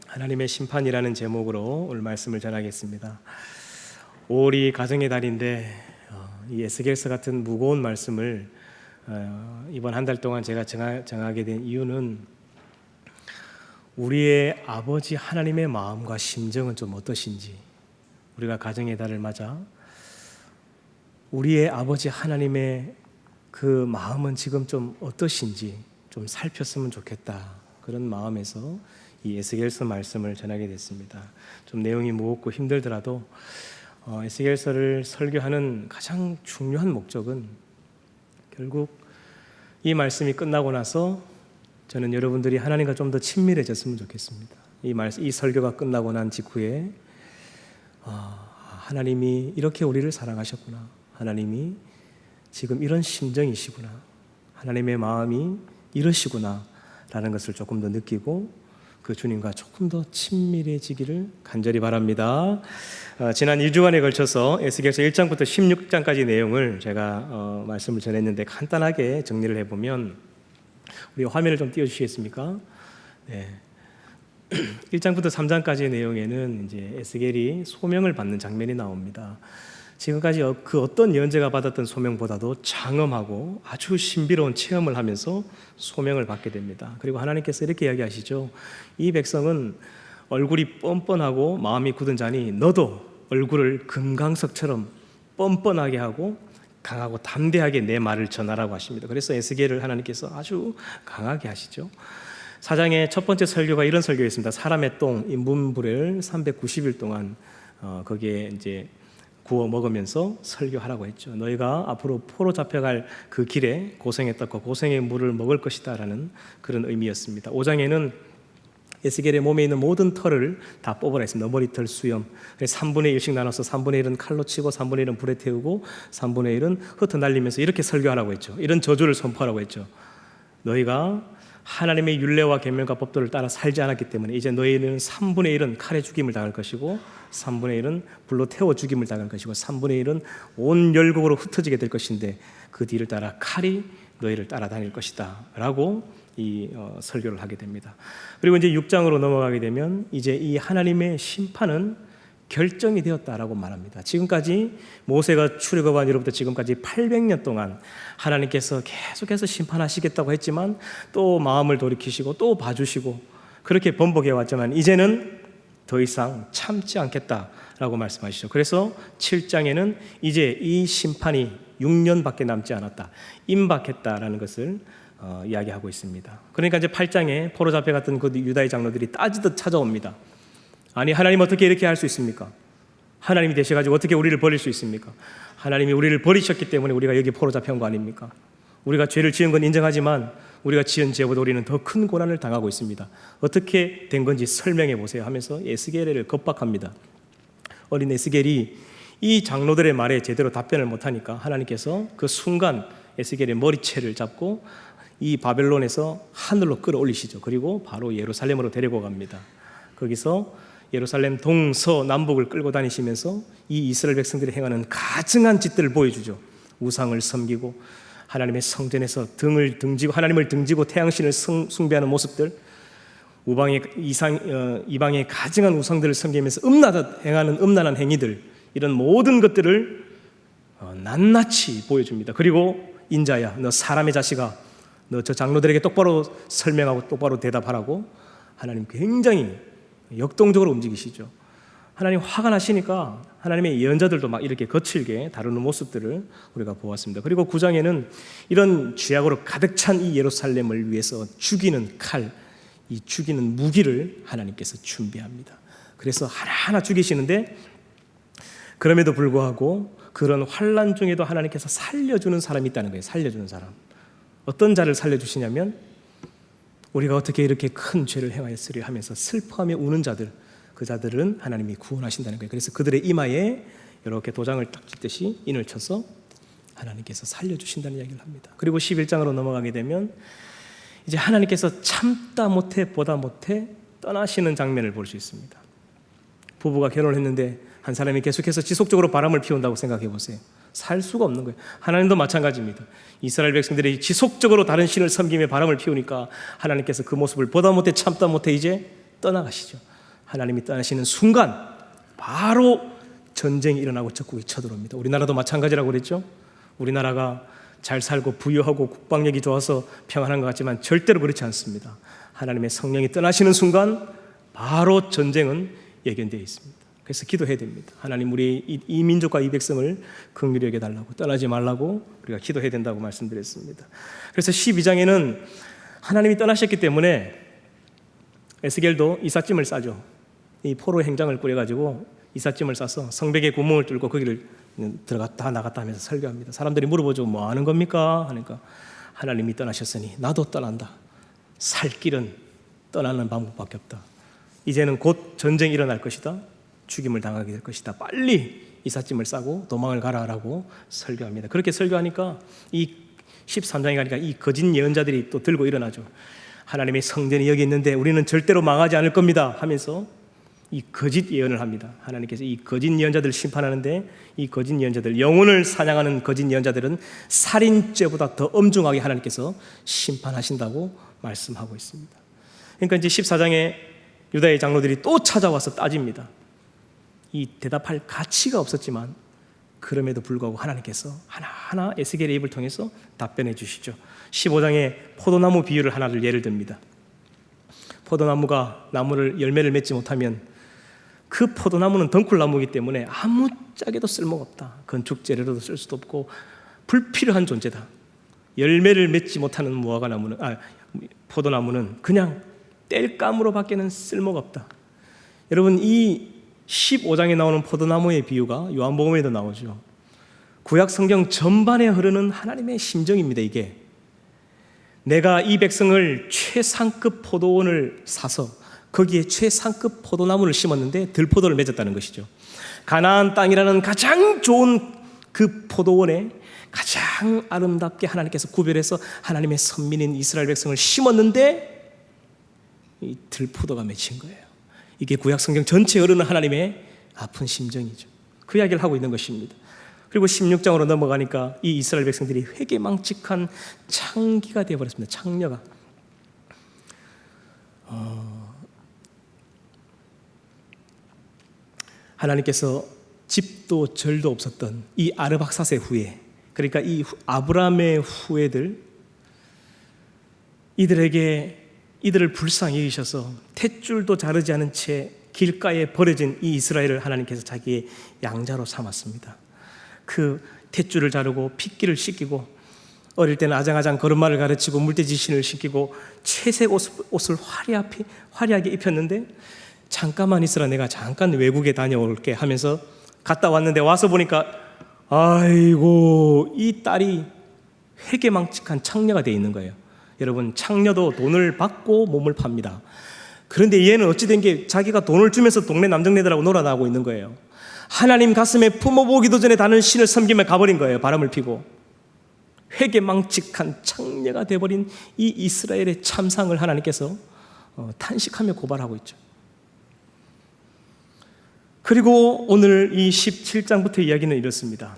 하나님의 심판이라는 제목으로 오늘 말씀을 전하겠습니다. 5월이 가정의 달인데 이 에스겔서 같은 무거운 말씀을 이번 한 달 동안 제가 정하게 된 이유는 우리의 아버지 하나님의 마음과 심정은 좀 어떠신지, 우리가 가정의 달을 맞아 우리의 아버지 하나님의 그 마음은 지금 좀 어떠신지 좀 살폈으면 좋겠다, 그런 마음에서 이 에스겔서 말씀을 전하게 됐습니다. 좀 내용이 무겁고 힘들더라도 에스겔서를 설교하는 가장 중요한 목적은 결국 이 말씀이 끝나고 나서 저는 여러분들이 하나님과 좀 더 친밀해졌으면 좋겠습니다. 이 설교가 끝나고 난 직후에 하나님이 이렇게 우리를 사랑하셨구나, 하나님이 지금 이런 심정이시구나, 하나님의 마음이 이러시구나 라는 것을 조금 더 느끼고 그 주님과 조금 더 친밀해지기를 간절히 바랍니다. 지난 2주간에 걸쳐서 에스겔서 1장부터 16장까지 내용을 제가 말씀을 전했는데 간단하게 정리를 해보면, 우리 화면을 좀 띄워주시겠습니까? 네. 1장부터 3장까지의 내용에는 이제 에스겔이 소명을 받는 장면이 나옵니다. 지금까지 그 어떤 예언자가 받았던 소명보다도 장엄하고 아주 신비로운 체험을 하면서 소명을 받게 됩니다. 그리고 하나님께서 이렇게 이야기하시죠. 이 백성은 얼굴이 뻔뻔하고 마음이 굳은 자니 너도 얼굴을 금강석처럼 뻔뻔하게 하고 강하고 담대하게 내 말을 전하라고 하십니다. 그래서 에스겔을 하나님께서 아주 강하게 하시죠. 4장의 첫 번째 설교가 이런 설교였습니다. 사람의 똥, 인분불을 390일 동안 거기에 이제 구워 먹으면서 설교하라고 했죠. 너희가 앞으로 포로 잡혀갈 그 길에 고생의 떡과 고생의 물을 먹을 것이다 라는 그런 의미였습니다. 5장에는 에스겔의 몸에 있는 모든 털을 다 뽑아라 했습니다. 머리털, 수염. 3분의 1씩 나눠서 3분의 1은 칼로 치고 3분의 1은 불에 태우고 3분의 1은 흩어날리면서 이렇게 설교하라고 했죠. 이런 저주를 선포하라고 했죠. 너희가 하나님의 율례와 계명과 법도를 따라 살지 않았기 때문에 이제 너희는 3분의 1은 칼에 죽임을 당할 것이고 3분의 1은 불로 태워 죽임을 당할 것이고 3분의 1은 온 열국으로 흩어지게 될 것인데 그 뒤를 따라 칼이 너희를 따라다닐 것이다 라고 이 설교를 하게 됩니다. 그리고 이제 6장으로 넘어가게 되면 이제 이 하나님의 심판은 결정이 되었다라고 말합니다. 지금까지 모세가 출애굽한 이로부터 지금까지 800년 동안 하나님께서 계속해서 심판하시겠다고 했지만 또 마음을 돌이키시고 또 봐주시고 그렇게 번복해 왔지만 이제는 더 이상 참지 않겠다라고 말씀하시죠. 그래서 7장에는 이제 이 심판이 6년밖에 남지 않았다, 임박했다라는 것을 이야기하고 있습니다. 그러니까 이제 8장에 포로 잡혀갔던 그 유다의 장로들이 따지듯 찾아옵니다. 아니, 하나님 어떻게 이렇게 할 수 있습니까? 하나님이 되셔가지고 어떻게 우리를 버릴 수 있습니까? 하나님이 우리를 버리셨기 때문에 우리가 여기 포로 잡혀온 거 아닙니까? 우리가 죄를 지은 건 인정하지만 우리가 지은 죄보다 우리는 더 큰 고난을 당하고 있습니다. 어떻게 된 건지 설명해 보세요 하면서 에스겔을 겁박합니다. 어린 에스겔이 이 장로들의 말에 제대로 답변을 못하니까 하나님께서 그 순간 에스겔의 머리채를 잡고 이 바벨론에서 하늘로 끌어올리시죠. 그리고 바로 예루살렘으로 데리고 갑니다. 거기서 예루살렘 동서 남북을 끌고 다니시면서 이 이스라엘 백성들이 행하는 가증한 짓들을 보여주죠. 우상을 섬기고 하나님의 성전에서 등지고 하나님을 등지고 태양신을 숭배하는 모습들, 이방의 가증한 우상들을 섬기면서 음란하듯 행하는 음란한 행위들, 이런 모든 것들을 낱낱이 보여줍니다. 그리고 인자야, 너 사람의 자식아, 너 저 장로들에게 똑바로 설명하고 똑바로 대답하라고 하나님 굉장히 역동적으로 움직이시죠. 하나님 화가 나시니까 하나님의 예언자들도 막 이렇게 거칠게 다루는 모습들을 우리가 보았습니다. 그리고 9장에는 이런 죄악으로 가득 찬 이 예루살렘을 위해서 죽이는 칼, 이 죽이는 무기를 하나님께서 준비합니다. 그래서 하나하나 죽이시는데 그럼에도 불구하고 그런 환난 중에도 하나님께서 살려주는 사람이 있다는 거예요. 살려주는 사람. 어떤 자를 살려주시냐면 우리가 어떻게 이렇게 큰 죄를 행하였으리 하면서 슬퍼하며 우는 자들, 그 자들은 하나님이 구원하신다는 거예요. 그래서 그들의 이마에 이렇게 도장을 딱 찍듯이 인을 쳐서 하나님께서 살려주신다는 이야기를 합니다. 그리고 11장으로 넘어가게 되면 이제 하나님께서 참다 못해 보다 못해 떠나시는 장면을 볼 수 있습니다. 부부가 결혼을 했는데 한 사람이 계속해서 지속적으로 바람을 피운다고 생각해 보세요. 살 수가 없는 거예요. 하나님도 마찬가지입니다. 이스라엘 백성들이 지속적으로 다른 신을 섬기며 바람을 피우니까 하나님께서 그 모습을 보다 못해 참다 못해 이제 떠나가시죠. 하나님이 떠나시는 순간 바로 전쟁이 일어나고 적국이 쳐들어옵니다. 우리나라도 마찬가지라고 그랬죠. 우리나라가 잘 살고 부유하고 국방력이 좋아서 평안한 것 같지만 절대로 그렇지 않습니다. 하나님의 성령이 떠나시는 순간 바로 전쟁은 예견되어 있습니다. 그래서 기도해야 됩니다. 하나님, 우리 이 민족과 이 백성을 긍휼히 여겨달라고, 떠나지 말라고 우리가 기도해야 된다고 말씀드렸습니다. 그래서 12장에는 하나님이 떠나셨기 때문에 에스겔도 이삿짐을 싸죠. 이 포로 행장을 꾸려가지고 이삿짐을 싸서 성벽에 구멍을 뚫고 거기를 들어갔다 나갔다 하면서 설교합니다. 사람들이 물어보죠. 뭐 하는 겁니까? 하니까 하나님이 떠나셨으니 나도 떠난다. 살 길은 떠나는 방법밖에 없다. 이제는 곧 전쟁이 일어날 것이다. 죽임을 당하게 될 것이다. 빨리 이삿짐을 싸고 도망을 가라라고 설교합니다. 그렇게 설교하니까 이 13장에 가니까 이 거짓 예언자들이 또 들고 일어나죠. 하나님의 성전이 여기 있는데 우리는 절대로 망하지 않을 겁니다 하면서 이 거짓 예언을 합니다. 하나님께서 이 거짓 예언자들을 심판하는데 이 거짓 예언자들, 영혼을 사냥하는 거짓 예언자들은 살인죄보다 더 엄중하게 하나님께서 심판하신다고 말씀하고 있습니다. 그러니까 이제 14장에 유다의 장로들이 또 찾아와서 따집니다. 이 대답할 가치가 없었지만 그럼에도 불구하고 하나님께서 하나하나 에스겔의 입을 통해서 답변해 주시죠. 15장에 포도나무 비유를 하나를 예를 듭니다. 포도나무가 나무를 열매를 맺지 못하면 그 포도나무는 덩쿨나무이기 때문에 아무짝에도 쓸모가 없다. 건축 재료로도 쓸 수도 없고 불필요한 존재다. 열매를 맺지 못하는 포도나무는 그냥 땔감으로밖에는 쓸모가 없다. 여러분, 이 15장에 나오는 포도나무의 비유가 요한복음에도 나오죠. 구약 성경 전반에 흐르는 하나님의 심정입니다. 이게 내가 이 백성을 최상급 포도원을 사서 거기에 최상급 포도나무를 심었는데 들포도를 맺었다는 것이죠. 가나안 땅이라는 가장 좋은 그 포도원에 가장 아름답게 하나님께서 구별해서 하나님의 선민인 이스라엘 백성을 심었는데 이 들포도가 맺힌 거예요. 이게 구약 성경 전체에 흐르는 하나님의 아픈 심정이죠. 그 이야기를 하고 있는 것입니다. 그리고 16장으로 넘어가니까 이 이스라엘 백성들이 회개망측한 창기가 되어버렸습니다. 창녀가. 하나님께서 집도 절도 없었던 이 아르박사세 후에, 그러니까 이 아브라함의 후예들, 이들을 불쌍히 여기셔서 탯줄도 자르지 않은 채 길가에 버려진 이 이스라엘을 하나님께서 자기의 양자로 삼았습니다. 그 탯줄을 자르고 핏기를 씻기고 어릴 때는 아장아장 걸음마를 가르치고 물대지신을 시키고 채색 옷을 화려하게 입혔는데 잠깐만 있으라, 내가 잠깐 외국에 다녀올게 하면서 갔다 왔는데 와서 보니까 아이고, 이 딸이 회개망측한 창녀가 되어 있는 거예요. 여러분, 창녀도 돈을 받고 몸을 팝니다. 그런데 얘는 어찌 된 게 자기가 돈을 주면서 동네 남정네들하고 놀아나고 있는 거예요. 하나님 가슴에 품어보기도 전에 다른 신을 섬기며 가버린 거예요. 바람을 피고. 회개망측한 창녀가 되어버린 이 이스라엘의 참상을 하나님께서 탄식하며 고발하고 있죠. 그리고 오늘 이 17장부터 이야기는 이렇습니다.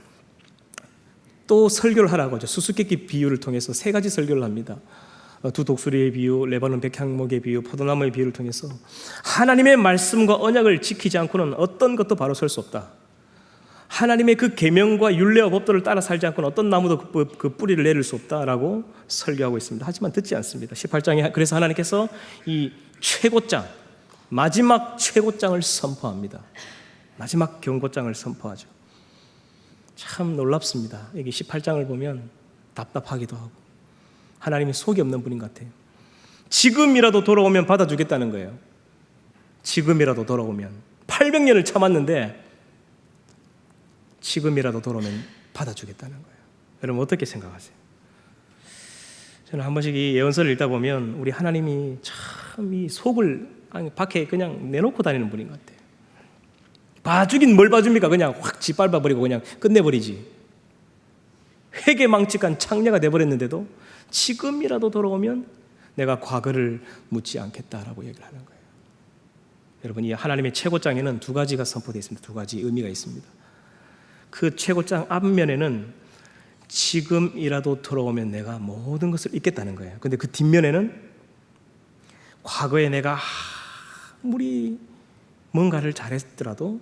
또 설교를 하라고 하죠. 수수께끼 비유를 통해서 세 가지 설교를 합니다. 두 독수리의 비유, 레바논 백향목의 비유, 포도나무의 비유를 통해서 하나님의 말씀과 언약을 지키지 않고는 어떤 것도 바로 설 수 없다. 하나님의 그 계명과 율례와 법도를 따라 살지 않고는 어떤 나무도 그 뿌리를 내릴 수 없다라고 설교하고 있습니다. 하지만 듣지 않습니다. 18장에 그래서 하나님께서 이 최고장, 마지막 최고장을 선포합니다. 마지막 경고장을 선포하죠. 참 놀랍습니다. 여기 18장을 보면 답답하기도 하고 하나님이 속이 없는 분인 것 같아요. 지금이라도 돌아오면 받아주겠다는 거예요. 지금이라도 돌아오면 800년을 참았는데 지금이라도 돌아오면 받아주겠다는 거예요. 여러분 어떻게 생각하세요? 저는 한 번씩 이 예언서를 읽다 보면 우리 하나님이 참 이 속을 밖에 그냥 내놓고 다니는 분인 것 같아요. 봐주긴 뭘 봐줍니까? 그냥 확 짓밟아버리고 그냥 끝내버리지. 회개망측한 창녀가 돼버렸는데도 지금이라도 돌아오면 내가 과거를 묻지 않겠다라고 얘기를 하는 거예요. 여러분, 이 하나님의 최고장에는 두 가지가 선포되어 있습니다. 두 가지 의미가 있습니다. 그 최고장 앞면에는 지금이라도 돌아오면 내가 모든 것을 잊겠다는 거예요. 근데 그 뒷면에는 과거에 내가 아무리 뭔가를 잘했더라도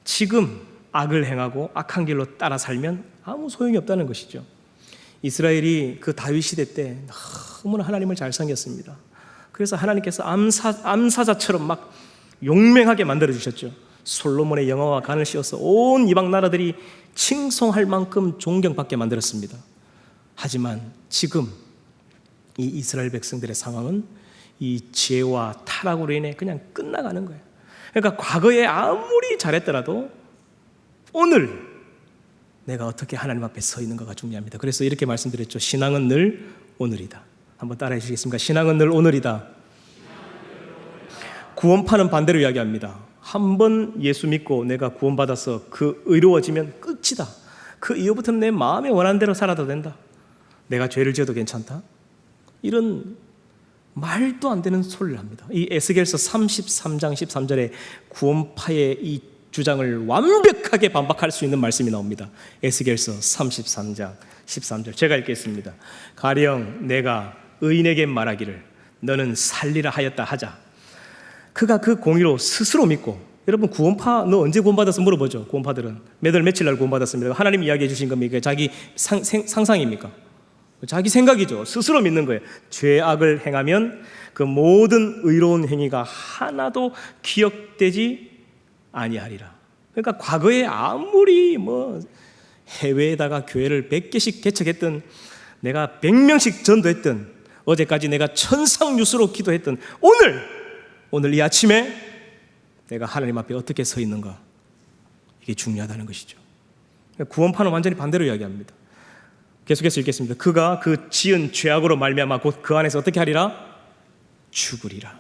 지금 악을 행하고 악한 길로 따라 살면 아무 소용이 없다는 것이죠. 이스라엘이 그 다윗 시대 때 너무나 하나님을 잘 섬겼습니다. 그래서 하나님께서 암사자처럼 막 용맹하게 만들어주셨죠. 솔로몬의 영화와 간을 씌워서 온 이방 나라들이 칭송할 만큼 존경받게 만들었습니다. 하지만 지금 이 이스라엘 백성들의 상황은 이 죄와 타락으로 인해 그냥 끝나가는 거예요. 그러니까 과거에 아무리 잘했더라도 오늘 내가 어떻게 하나님 앞에 서 있는가가 중요합니다. 그래서 이렇게 말씀드렸죠. 신앙은 늘 오늘이다. 한번 따라해 주시겠습니까? 신앙은 늘 오늘이다. 구원파는 반대로 이야기합니다. 한번 예수 믿고 내가 구원받아서 그 의로워지면 끝이다. 그 이후부터는 내 마음에 원하는 대로 살아도 된다. 내가 죄를 지어도 괜찮다. 이런 말도 안 되는 소리를 합니다. 이 에스겔서 33장 13절에 구원파의 이 주장을 완벽하게 반박할 수 있는 말씀이 나옵니다. 에스겔서 33장 13절 제가 읽겠습니다. 가령 내가 의인에게 말하기를 너는 살리라 하였다 하자. 그가 그 공의로 스스로 믿고, 여러분 구원파 너 언제 구원받았어 물어보죠. 구원파들은 몇월 며칠 날 구원받았습니다. 하나님 이야기해 주신 겁니까? 자기 상상입니까? 자기 생각이죠. 스스로 믿는 거예요. 죄악을 행하면 그 모든 의로운 행위가 하나도 기억되지 아니하리라. 그러니까 과거에 아무리 해외에다가 교회를 100개씩 개척했던, 내가 100명씩 전도했던, 어제까지 내가 천상뉴스로 기도했던 오늘 이 아침에 내가 하나님 앞에 어떻게 서 있는가, 이게 중요하다는 것이죠. 구원파는 완전히 반대로 이야기합니다. 계속해서 읽겠습니다. 그가 그 지은 죄악으로 말미암아 곧 그 안에서 어떻게 하리라? 죽으리라.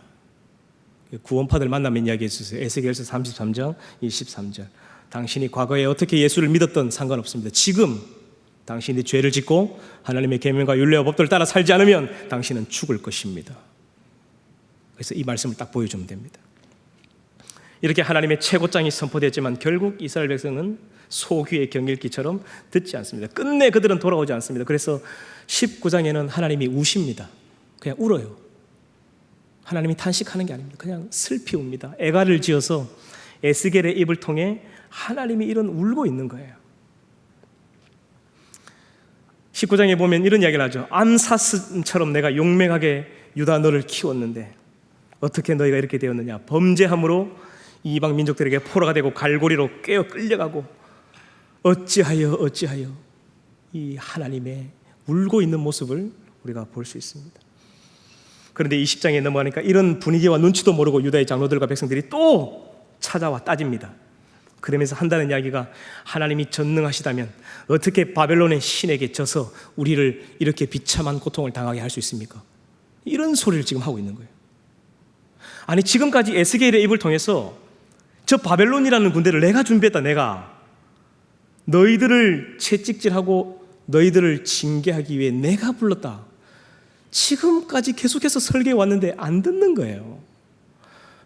구원파들 만나면 이야기해 주세요. 에스겔서 33장 23절. 당신이 과거에 어떻게 예수를 믿었던 상관없습니다. 지금 당신이 죄를 짓고 하나님의 계명과 율례와 법도를 따라 살지 않으면 당신은 죽을 것입니다. 그래서 이 말씀을 딱 보여주면 됩니다. 이렇게 하나님의 최고장이 선포되었지만 결국 이스라엘 백성은 소귀의 경일기처럼 듣지 않습니다. 끝내 그들은 돌아오지 않습니다. 그래서 19장에는 하나님이 우십니다. 그냥 울어요. 하나님이 탄식하는 게 아닙니다. 그냥 슬피 웁니다. 애가를 지어서 에스겔의 입을 통해 하나님이 이런 울고 있는 거예요. 19장에 보면 이런 이야기를 하죠. 암사슴처럼 내가 용맹하게 유다 너를 키웠는데 어떻게 너희가 이렇게 되었느냐. 범죄함으로 이방 민족들에게 포로가 되고 갈고리로 꿰어 끌려가고 어찌하여 이 하나님의 울고 있는 모습을 우리가 볼 수 있습니다. 그런데 20장에 넘어가니까 이런 분위기와 눈치도 모르고 유다의 장로들과 백성들이 또 찾아와 따집니다. 그러면서 한다는 이야기가 하나님이 전능하시다면 어떻게 바벨론의 신에게 져서 우리를 이렇게 비참한 고통을 당하게 할 수 있습니까? 이런 소리를 지금 하고 있는 거예요. 아니 지금까지 에스겔의 입을 통해서 저 바벨론이라는 군대를 내가 준비했다. 내가 너희들을 채찍질하고 너희들을 징계하기 위해 내가 불렀다. 지금까지 계속해서 설교해 왔는데 안 듣는 거예요.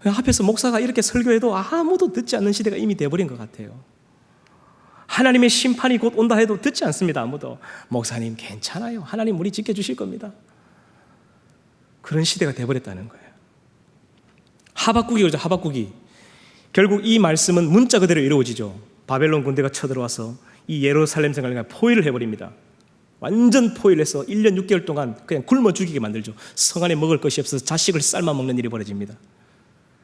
앞에서 목사가 이렇게 설교해도 아무도 듣지 않는 시대가 이미 돼버린 것 같아요. 하나님의 심판이 곧 온다 해도 듣지 않습니다. 아무도. 목사님 괜찮아요. 하나님 우리 지켜주실 겁니다. 그런 시대가 돼버렸다는 거예요. 하박국이 그러죠. 하박국이 결국 이 말씀은 문자 그대로 이루어지죠. 바벨론 군대가 쳐들어와서 이 예루살렘 생활을 포위를 해버립니다. 완전 포위를 해서 1년 6개월 동안 그냥 굶어 죽이게 만들죠. 성 안에 먹을 것이 없어서 자식을 삶아 먹는 일이 벌어집니다.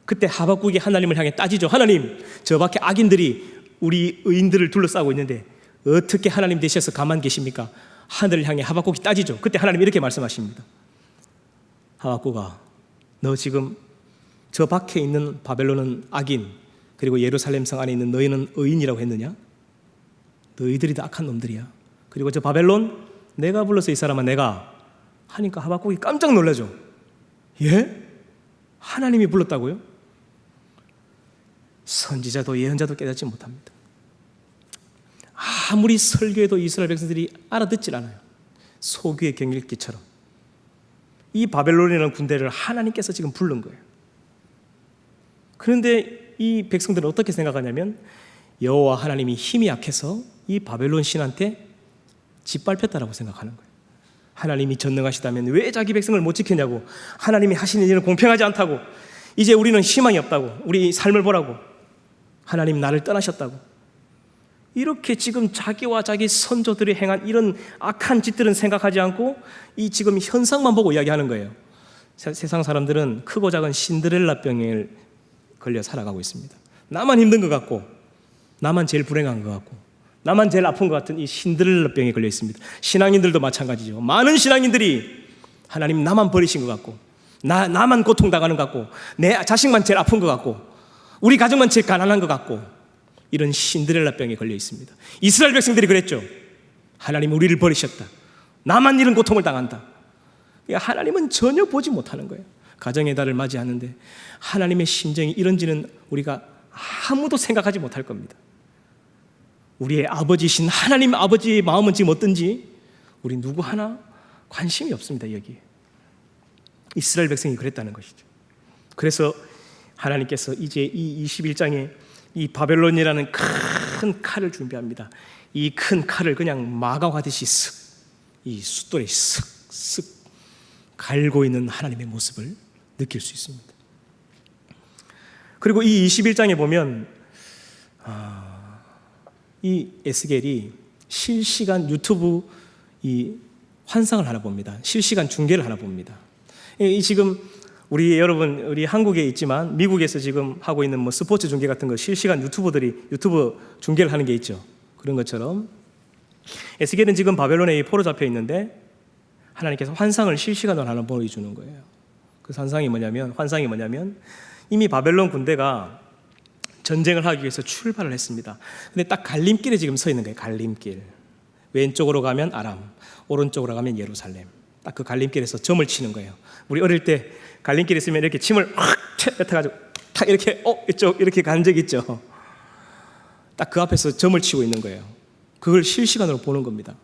그때 하박국이 하나님을 향해 따지죠. 하나님, 저 밖에 악인들이 우리 의인들을 둘러싸고 있는데 어떻게 하나님 되셔서 가만 계십니까? 하늘을 향해 하박국이 따지죠. 그때 하나님 이렇게 말씀하십니다. 하박국아, 너 지금 저 밖에 있는 바벨론은 악인, 그리고 예루살렘 성 안에 있는 너희는 의인이라고 했느냐? 너희들이 다 악한 놈들이야. 그리고 저 바벨론 내가 불러서 이 사람아 내가 하니까 하박국이 깜짝 놀라죠. 예? 하나님이 불렀다고요? 선지자도 예언자도 깨닫지 못합니다. 아무리 설교해도 이스라엘 백성들이 알아듣질 않아요. 소귀의 경일기처럼. 이 바벨론이라는 군대를 하나님께서 지금 부른 거예요. 그런데 이 백성들은 어떻게 생각하냐면 여호와 하나님이 힘이 약해서 이 바벨론 신한테 짓밟혔다라고 생각하는 거예요. 하나님이 전능하시다면 왜 자기 백성을 못 지켰냐고, 하나님이 하시는 일은 공평하지 않다고, 이제 우리는 희망이 없다고, 우리 삶을 보라고, 하나님 나를 떠나셨다고, 이렇게 지금 자기와 자기 선조들이 행한 이런 악한 짓들은 생각하지 않고 이 지금 현상만 보고 이야기하는 거예요. 세상 사람들은 크고 작은 신데렐라 병에 걸려 살아가고 있습니다. 나만 힘든 것 같고, 나만 제일 불행한 것 같고, 나만 제일 아픈 것 같은 이 신데렐라 병에 걸려 있습니다. 신앙인들도 마찬가지죠. 많은 신앙인들이 하나님 나만 버리신 것 같고, 나만 고통당하는 것 같고, 내 자식만 제일 아픈 것 같고, 우리 가정만 제일 가난한 것 같고, 이런 신데렐라 병에 걸려 있습니다. 이스라엘 백성들이 그랬죠. 하나님 우리를 버리셨다. 나만 이런 고통을 당한다. 하나님은 전혀 보지 못하는 거예요. 가정의 달을 맞이하는데 하나님의 심정이 이런지는 우리가 아무도 생각하지 못할 겁니다. 우리의 아버지신 하나님 아버지의 마음은 지금 어떤지 우리 누구 하나 관심이 없습니다. 여기에 이스라엘 백성이 그랬다는 것이죠. 그래서 하나님께서 이제 이 21장에 이 바벨론이라는 큰 칼을 준비합니다. 이 큰 칼을 그냥 마감하듯이 이 숫돌에 슥슥 갈고 있는 하나님의 모습을 느낄 수 있습니다. 그리고 이 21장에 보면 이 에스겔이 실시간 유튜브 이 환상을 하나 봅니다. 실시간 중계를 하나 봅니다. 이 지금 우리 여러분 우리 한국에 있지만 미국에서 지금 하고 있는 뭐 스포츠 중계 같은 거 실시간 유튜버들이 유튜브 중계를 하는 게 있죠. 그런 것처럼 에스겔은 지금 바벨론에 포로 잡혀 있는데 하나님께서 환상을 실시간으로 하나 보여주는 거예요. 그 환상이 뭐냐면 이미 바벨론 군대가 전쟁을 하기 위해서 출발을 했습니다. 근데 딱 갈림길에 지금 서 있는 거예요. 갈림길. 왼쪽으로 가면 아람, 오른쪽으로 가면 예루살렘. 딱 그 갈림길에서 점을 치는 거예요. 우리 어릴 때 갈림길에 있으면 이렇게 침을 확 뱉어가지고 탁 이렇게 이쪽 이렇게 간 적 있죠. 딱 그 앞에서 점을 치고 있는 거예요. 그걸 실시간으로 보는 겁니다.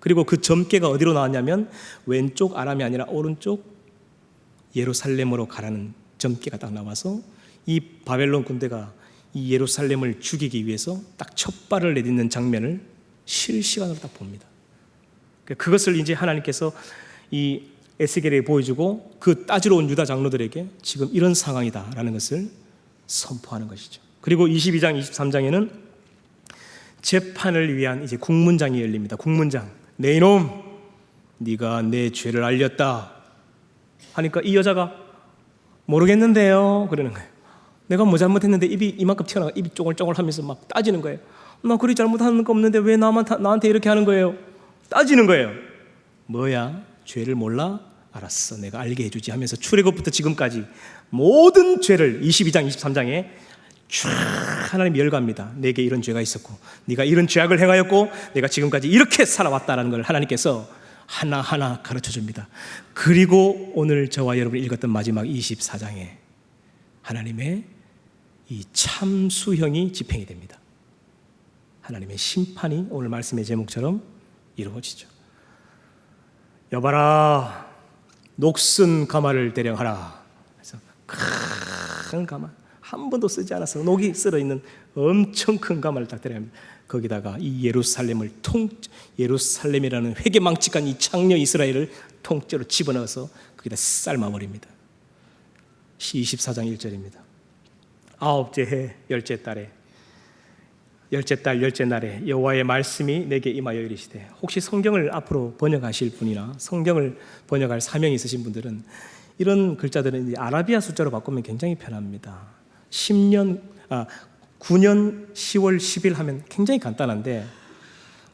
그리고 그 점괘가 어디로 나왔냐면 왼쪽 아람이 아니라 오른쪽 예루살렘으로 가라는 점괘가 딱 나와서 이 바벨론 군대가 이 예루살렘을 죽이기 위해서 딱 첫 발을 내딛는 장면을 실시간으로 딱 봅니다. 그것을 이제 하나님께서 이 에스겔에 보여주고 그 따지러 온 유다 장로들에게 지금 이런 상황이다라는 것을 선포하는 것이죠. 그리고 22장, 23장에는 재판을 위한 이제 국문장이 열립니다. 국문장. 내 이놈, 네가 내 죄를 알렸다 하니까 이 여자가 모르겠는데요 그러는 거예요. 내가 뭐 잘못했는데 입이 이만큼 튀어나가 입이 쪼글쪼글 하면서 막 따지는 거예요. 나 그리 잘못하는 거 없는데 왜 나한테 이렇게 하는 거예요? 따지는 거예요. 뭐야? 죄를 몰라? 알았어, 내가 알게 해주지 하면서 출애굽부터 지금까지 모든 죄를 22장, 23장에 쫙 하나님 열거합니다. 내게 이런 죄가 있었고 네가 이런 죄악을 행하였고 내가 지금까지 이렇게 살아왔다는 걸 하나님께서 하나하나 가르쳐줍니다. 그리고 오늘 저와 여러분이 읽었던 마지막 24장에 하나님의 이 참수형이 집행이 됩니다. 하나님의 심판이 오늘 말씀의 제목처럼 이루어지죠. 여봐라, 녹슨 가마를 대령하라. 그래서 큰 가마, 한 번도 쓰지 않아서 녹이 쓸어 있는 엄청 큰 가마를 딱 대령합니다. 거기다가 이 예루살렘이라는 회개망측한 이 창녀 이스라엘을 통째로 집어넣어서 거기다 삶아버립니다. 24장 1절입니다. 아홉째 해 열째 달에 열째 달 열째 날에 여호와의 말씀이 내게 임하여 이르시되. 혹시 성경을 앞으로 번역하실 분이나 성경을 번역할 사명이 있으신 분들은 이런 글자들은 이제 아라비아 숫자로 바꾸면 굉장히 편합니다. 9년 10월 10일 하면 굉장히 간단한데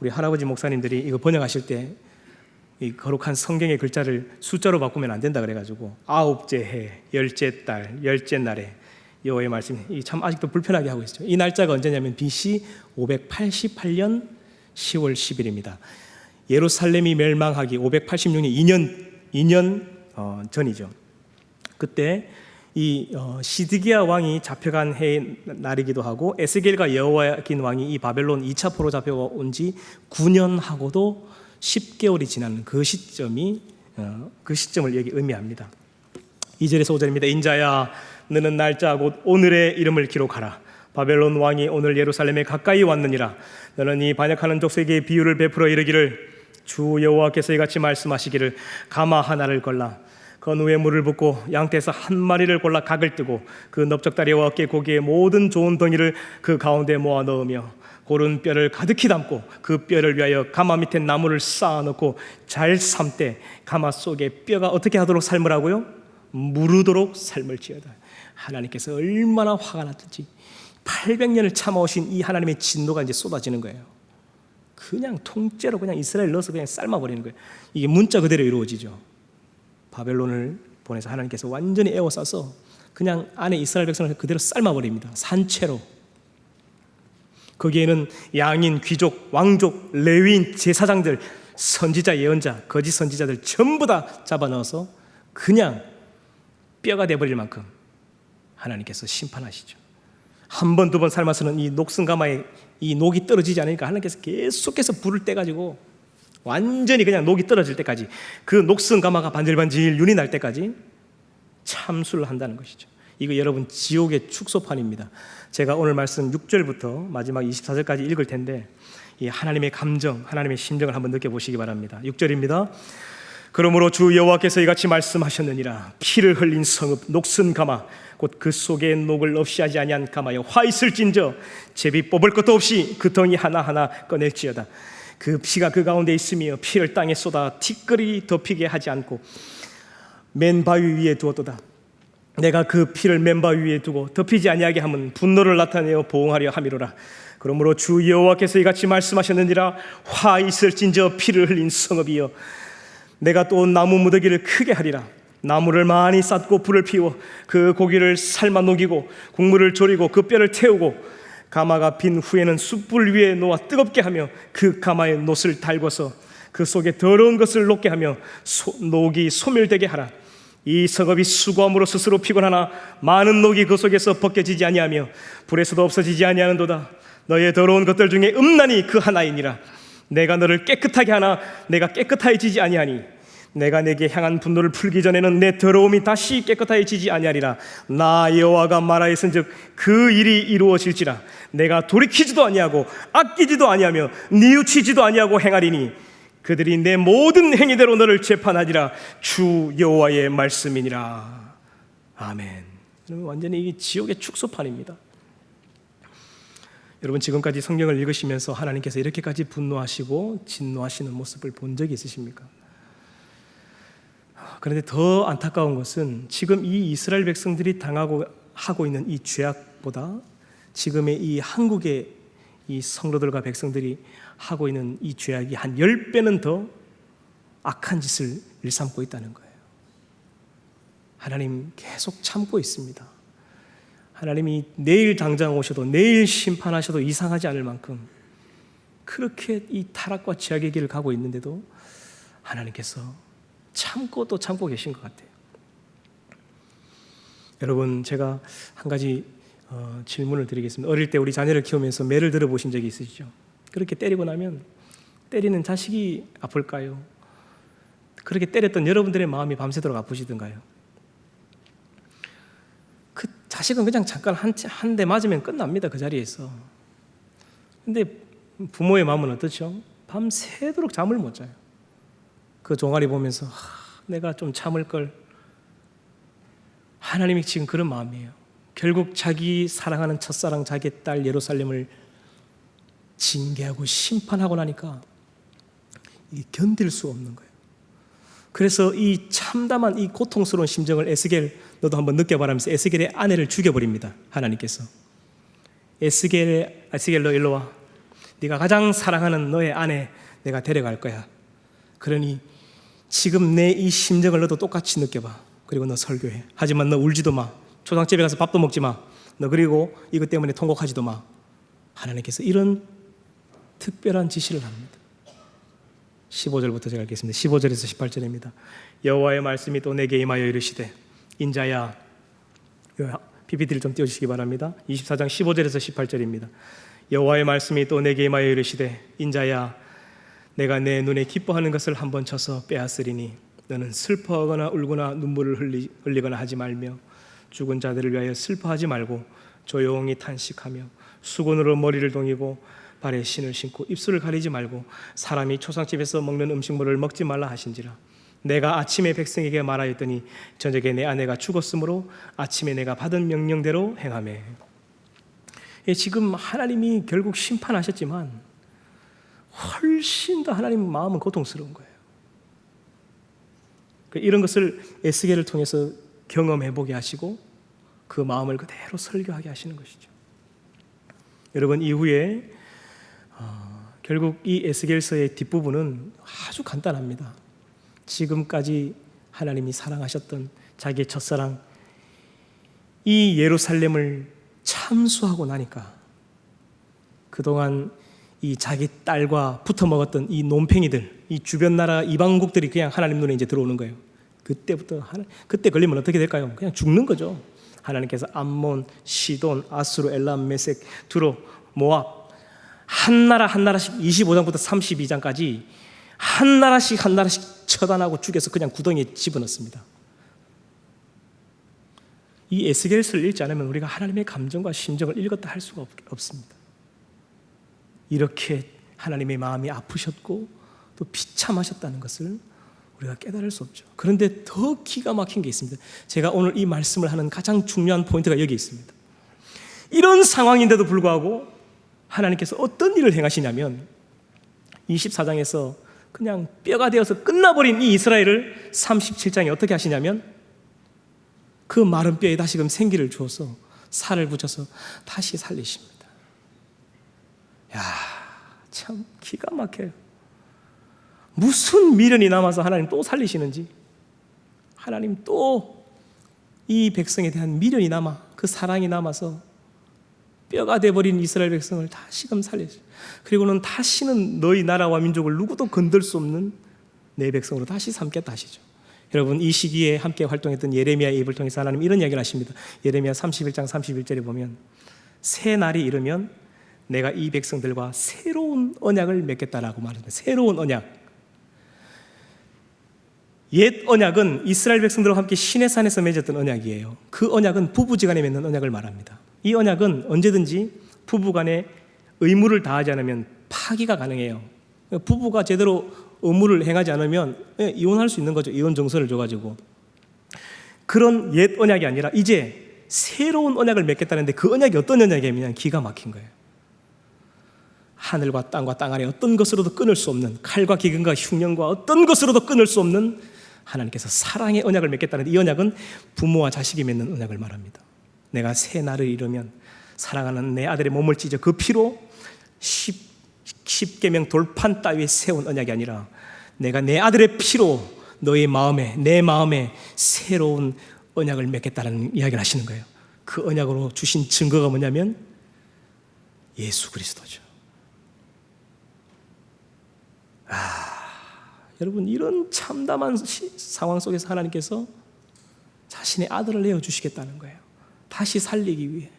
우리 할아버지 목사님들이 이거 번역하실 때 이 거룩한 성경의 글자를 숫자로 바꾸면 안 된다 그래가지고 아홉째 해 열째 달 열째 날에 여호와의 말씀이 참 아직도 불편하게 하고 있죠. 이 날짜가 언제냐면 BC 588년 10월 10일입니다. 예루살렘이 멸망하기 586년 2년 전이죠. 그때 이 시드기야 왕이 잡혀간 해의 날이기도 하고 에스겔과 여호야긴 왕이 이 바벨론 2차 포로 잡혀온 지 9년하고도 10개월이 지난 그 시점을 여기 의미합니다. 2절에서 5절입니다. 인자야, 너는 날짜 곧 오늘의 이름을 기록하라. 바벨론 왕이 오늘 예루살렘에 가까이 왔느니라. 너는 이 반역하는 족속에게 비유를 베풀어 이르기를 주 여호와께서 이같이 말씀하시기를 가마 하나를 걸라. 헌우에 물을 붓고 양떼에서 한 마리를 골라 각을 뜨고 그 넓적다리와 어깨 고기의 모든 좋은 덩이를 그 가운데 모아 넣으며 고른 뼈를 가득히 담고 그 뼈를 위하여 가마 밑에 나무를 쌓아놓고 잘 삶되 가마 속에 뼈가 어떻게 하도록 삶으라고요? 무르도록 삶을지어다. 하나님께서 얼마나 화가 났든지 800년을 참아오신 이 하나님의 진노가 이제 쏟아지는 거예요. 그냥 통째로 그냥 이스라엘 넣어서 그냥 삶아버리는 거예요. 이게 문자 그대로 이루어지죠. 바벨론을 보내서 하나님께서 완전히 에워싸서 그냥 안에 이스라엘 백성을 그대로 삶아버립니다. 산채로. 거기에는 양인, 귀족, 왕족, 레위인, 제사장들, 선지자, 예언자, 거짓 선지자들 전부 다 잡아넣어서 그냥 뼈가 돼버릴 만큼 하나님께서 심판하시죠. 한 번, 두 번 삶아서는 이 녹슨 가마에 이 녹이 떨어지지 않으니까 하나님께서 계속해서 불을 떼가지고 완전히 그냥 녹이 떨어질 때까지, 그 녹슨 가마가 반질반질 윤이 날 때까지 참수를 한다는 것이죠. 이거 여러분 지옥의 축소판입니다. 제가 오늘 말씀 6절부터 마지막 24절까지 읽을 텐데 이 하나님의 감정, 하나님의 심정을 한번 느껴보시기 바랍니다. 6절입니다. 그러므로 주 여호와께서 이같이 말씀하셨느니라. 피를 흘린 성읍 녹슨 가마 곧 그 속에 녹을 없이 하지 아니한 가마여 화 있을진저 제비 뽑을 것도 없이 그 덩이 하나하나 꺼낼지어다. 그 피가 그 가운데 있으며 피를 땅에 쏟아 티끌이 덮이게 하지 않고 맨 바위 위에 두었도다. 내가 그 피를 맨 바위 위에 두고 덮이지 아니하게 하면 분노를 나타내어 보응하려 함이로라. 그러므로 주 여호와께서 이같이 말씀하셨느니라. 화 있을진저 피를 흘린 성읍이여 내가 또 나무 무더기를 크게 하리라. 나무를 많이 쌓고 불을 피워 그 고기를 삶아 녹이고 국물을 졸이고 그 뼈를 태우고 가마가 빈 후에는 숯불 위에 놓아 뜨겁게 하며 그 가마에 놋을 달궈서 그 속에 더러운 것을 녹게 하며 녹이 소멸되게 하라. 이 성읍이 수고함으로 스스로 피곤하나 많은 녹이 그 속에서 벗겨지지 아니하며 불에서도 없어지지 아니하는도다. 너의 더러운 것들 중에 음란이 그 하나이니라. 내가 너를 깨끗하게 하나 내가 깨끗해지지 아니하니 내가 내게 향한 분노를 풀기 전에는 내 더러움이 다시 깨끗해지지 아니하리라. 나 여호와가 말하였은즉 그 일이 이루어질지라. 내가 돌이키지도 아니하고 아끼지도 아니하며 뉘우치지도 아니하고 행하리니 그들이 내 모든 행위대로 너를 재판하리라. 주 여호와의 말씀이니라. 아멘. 완전히 이게 지옥의 축소판입니다. 여러분 지금까지 성경을 읽으시면서 하나님께서 이렇게까지 분노하시고 진노하시는 모습을 본 적이 있으십니까? 그런데 더 안타까운 것은 지금 이 이스라엘 백성들이 하고 있는 이 죄악보다 지금의 이 한국의 이 성도들과 백성들이 하고 있는 이 죄악이 한 10배는 더 악한 짓을 일삼고 있다는 거예요. 하나님 계속 참고 있습니다. 하나님이 내일 당장 오셔도 내일 심판하셔도 이상하지 않을 만큼 그렇게 이 타락과 죄악의 길을 가고 있는데도 하나님께서 참고 또 참고 계신 것 같아요. 여러분 제가 한 가지 질문을 드리겠습니다. 어릴 때 우리 자녀를 키우면서 매를 들어보신 적이 있으시죠? 그렇게 때리고 나면 때리는 자식이 아플까요? 그렇게 때렸던 여러분들의 마음이 밤새도록 아프시던가요? 그 자식은 그냥 잠깐 한 대 맞으면 끝납니다. 그 자리에서. 근데 부모의 마음은 어떻죠? 밤새도록 잠을 못 자요. 그 종아리 보면서 내가 좀 참을 걸. 하나님이 지금 그런 마음이에요. 결국 자기 사랑하는 첫사랑 자기 딸 예루살렘을 징계하고 심판하고 나니까 이게 견딜 수 없는 거예요. 그래서 이 참담한 이 고통스러운 심정을 에스겔 너도 한번 느껴봐라면서 에스겔의 아내를 죽여버립니다. 하나님께서 에스겔 너 일로 와. 네가 가장 사랑하는 너의 아내 내가 데려갈 거야. 그러니 지금 내 이 심정을 너도 똑같이 느껴봐. 그리고 너 설교해. 하지만 너 울지도 마. 초상집에 가서 밥도 먹지 마. 너 그리고 이것 때문에 통곡하지도 마. 하나님께서 이런 특별한 지시를 합니다. 15절부터 제가 읽겠습니다. 15절에서 18절입니다. 여호와의 말씀이 또 내게 임하여 이르시되 인자야, PPT를 좀 띄워주시기 바랍니다. 24장 15절에서 18절입니다. 여호와의 말씀이 또 내게 임하여 이르시되 인자야, 내가 내 눈에 기뻐하는 것을 한번 쳐서 빼앗으리니 너는 슬퍼하거나 울거나 눈물을 흘리거나 하지 말며 죽은 자들을 위하여 슬퍼하지 말고 조용히 탄식하며 수건으로 머리를 동이고 발에 신을 신고 입술을 가리지 말고 사람이 초상집에서 먹는 음식물을 먹지 말라 하신지라. 내가 아침에 백성에게 말하였더니 저녁에 내 아내가 죽었으므로 아침에 내가 받은 명령대로 행하매. 지금 하나님이 결국 심판하셨지만 훨씬 더 하나님 마음은 고통스러운 거예요. 이런 것을 에스겔을 통해서 경험해 보게 하시고 그 마음을 그대로 설교하게 하시는 것이죠. 여러분, 이후에 결국 이 에스겔서의 뒷부분은 아주 간단합니다. 지금까지 하나님이 사랑하셨던 자기의 첫사랑 이 예루살렘을 참수하고 나니까 그동안 이 자기 딸과 붙어먹었던 이 논팽이들, 이 주변 나라 이방국들이 그냥 하나님 눈에 이제 들어오는 거예요. 그때 걸리면 어떻게 될까요? 그냥 죽는 거죠. 하나님께서 암몬, 시돈, 아수르, 엘람, 메색, 두로, 모압 한 나라 한 나라씩 25장부터 32장까지 한 나라씩 한 나라씩 처단하고 죽여서 그냥 구덩이에 집어넣습니다. 이 에스겔서를 읽지 않으면 우리가 하나님의 감정과 심정을 읽었다 할 수가 없습니다. 이렇게 하나님의 마음이 아프셨고 또 비참하셨다는 것을 우리가 깨달을 수 없죠. 그런데 더 기가 막힌 게 있습니다. 제가 오늘 이 말씀을 하는 가장 중요한 포인트가 여기 있습니다. 이런 상황인데도 불구하고 하나님께서 어떤 일을 행하시냐면 24장에서 그냥 뼈가 되어서 끝나버린 이 이스라엘을 37장에 어떻게 하시냐면 그 마른 뼈에 다시금 생기를 주어서 살을 붙여서 다시 살리십니다. 야, 참 기가 막혀요. 무슨 미련이 남아서 하나님 또 살리시는지, 하나님 또 이 백성에 대한 미련이 남아, 그 사랑이 남아서 뼈가 돼버린 이스라엘 백성을 다시금 살리죠. 그리고는 다시는 너희 나라와 민족을 누구도 건들 수 없는 내 백성으로 다시 삼겠다 하시죠. 여러분, 이 시기에 함께 활동했던 예레미야의 입을 통해서 하나님 이런 이야기를 하십니다. 예레미야 31장 31절에 보면 새 날이 이르면 내가 이 백성들과 새로운 언약을 맺겠다라고 말합니다. 새로운 언약. 옛 언약은 이스라엘 백성들과 함께 시내산에서 맺었던 언약이에요. 그 언약은 부부지간에 맺는 언약을 말합니다. 이 언약은 언제든지 부부간에 의무를 다하지 않으면 파기가 가능해요. 부부가 제대로 의무를 행하지 않으면 이혼할 수 있는 거죠. 이혼 정서를 줘가지고. 그런 옛 언약이 아니라 이제 새로운 언약을 맺겠다는데 그 언약이 어떤 언약이냐면 기가 막힌 거예요. 하늘과 땅과 땅 안에 어떤 것으로도 끊을 수 없는, 칼과 기근과 흉년과 어떤 것으로도 끊을 수 없는 하나님께서 사랑의 언약을 맺겠다는데, 이 언약은 부모와 자식이 맺는 언약을 말합니다. 내가 새 날을 이루면 사랑하는 내 아들의 몸을 찢어 그 피로 십계명 돌판 따위에 세운 언약이 아니라 내가 내 아들의 피로 너의 마음에, 내 마음에 새로운 언약을 맺겠다는 이야기를 하시는 거예요. 그 언약으로 주신 증거가 뭐냐면 예수 그리스도죠. 여러분, 이런 참담한 상황 속에서 하나님께서 자신의 아들을 내어주시겠다는 거예요. 다시 살리기 위해.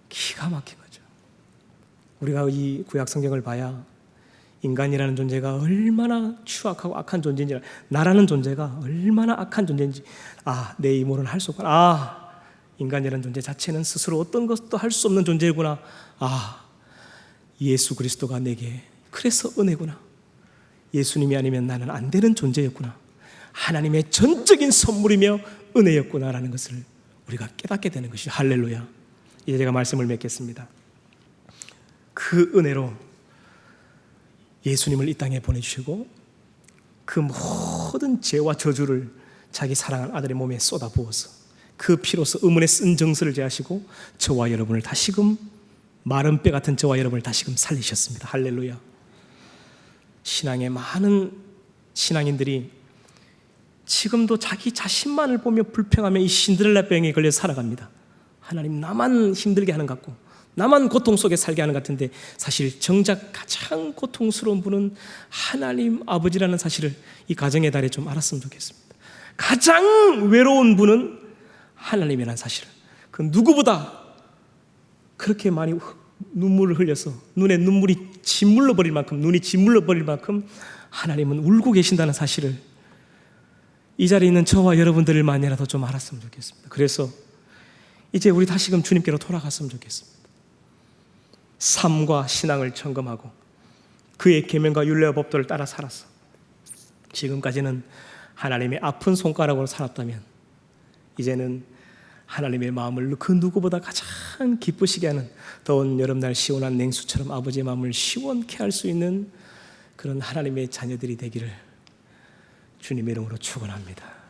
기가 막힌 거죠. 우리가 이 구약 성경을 봐야 인간이라는 존재가 얼마나 추악하고 악한 존재인지, 나라는 존재가 얼마나 악한 존재인지 내 힘으로는 할 수 없구나. 인간이라는 존재 자체는 스스로 어떤 것도 할 수 없는 존재구나. 예수 그리스도가 내게 그래서 은혜구나. 예수님이 아니면 나는 안 되는 존재였구나. 하나님의 전적인 선물이며 은혜였구나라는 것을 우리가 깨닫게 되는 것이죠. 할렐루야. 이제 제가 말씀을 맺겠습니다. 그 은혜로 예수님을 이 땅에 보내주시고 그 모든 죄와 저주를 자기 사랑하는 아들의 몸에 쏟아부어서 그 피로서 의문에 쓴 정서를 제하시고 저와 여러분을 다시금, 마른 뼈 같은 저와 여러분을 다시금 살리셨습니다. 할렐루야. 신앙의 많은 신앙인들이 지금도 자기 자신만을 보며 불평하며 이 신데렐라 병에 걸려 살아갑니다. 하나님, 나만 힘들게 하는 것 같고 나만 고통 속에 살게 하는 것 같은데, 사실 정작 가장 고통스러운 분은 하나님 아버지라는 사실을 이 가정의 달에 좀 알았으면 좋겠습니다. 가장 외로운 분은 하나님이라는 사실을, 그 누구보다 그렇게 많이 눈물을 흘려서 눈에 눈물이 짓물러 버릴 만큼, 눈이 짓물러 버릴 만큼 하나님은 울고 계신다는 사실을 이 자리에 있는 저와 여러분들만이라도 좀 알았으면 좋겠습니다. 그래서 이제 우리 다시금 주님께로 돌아갔으면 좋겠습니다. 삶과 신앙을 점검하고 그의 계명과 율례와 법도를 따라 살아서 지금까지는 하나님의 아픈 손가락으로 살았다면 이제는 하나님의 마음을 그 누구보다 가장 기쁘시게 하는 더운 여름날 시원한 냉수처럼 아버지의 마음을 시원케 할 수 있는 그런 하나님의 자녀들이 되기를 주님의 이름으로 축원합니다.